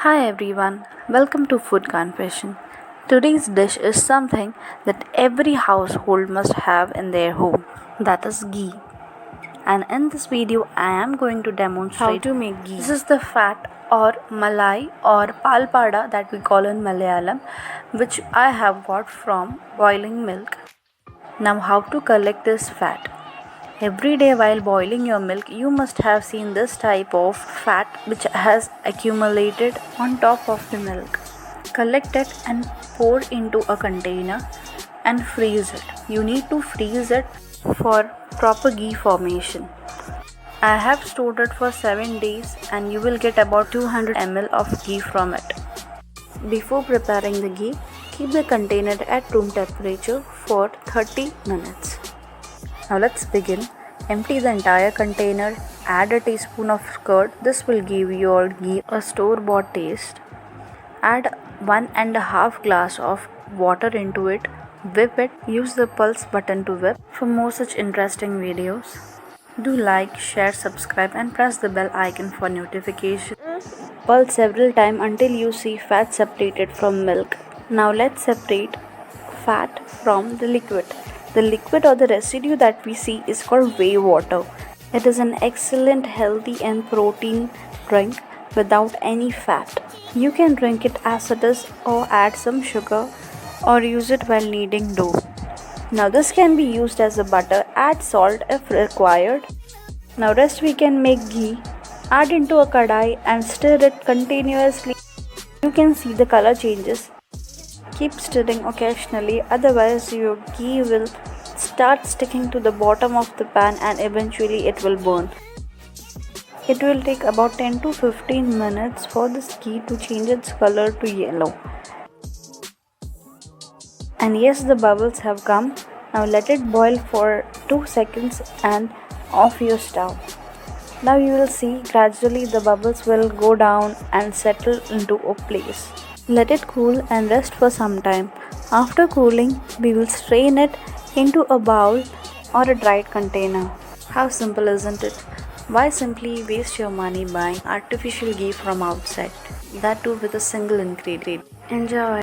Hi everyone, welcome to Food Confession. Today's dish is something that every household must have in their home, that is ghee. And in this video, I am going to demonstrate how to make ghee. This is the fat or malai or palpada that we call in Malayalam, which I have got from boiling milk. Now, how to collect this fat? Every day while boiling your milk, you must have seen this type of fat which has accumulated on top of the milk. Collect it and pour into a container and freeze it. You need to freeze it for proper ghee formation. I have stored it for 7 days and you will get about 200 ml of ghee from it. Before preparing the ghee, keep the container at room temperature for 30 minutes. Now let's begin. Empty the entire container, add a teaspoon of curd. This will give your ghee a store-bought taste. Add 1.5 glass of water into it. Whip it. Use the pulse button to whip. For more such interesting videos, do like, share, subscribe and press the bell icon for notification. Pulse several times until you see fat separated from milk. Now let's separate fat from the liquid. The liquid or the residue that we see is called whey water. It is an excellent, healthy and protein drink without any fat. You can drink it as it is or add some sugar or use it while kneading dough. Now this can be used as a butter. Add salt if required. Now rest we can make ghee. Add into a kadai and stir it continuously. You can see the color changes. Keep stirring occasionally, otherwise your ghee will start sticking to the bottom of the pan and eventually it will burn. It will take about 10 to 15 minutes for this ghee to change its color to yellow. And yes, the bubbles have come. Now let it boil for 2 seconds and off your stove. Now you will see gradually the bubbles will go down and settle into a place. Let it cool and rest for some time. After cooling, we will strain it into a bowl or a dried container. How simple, isn't it? Why simply waste your money buying artificial ghee from outside? That too with a single ingredient. Enjoy!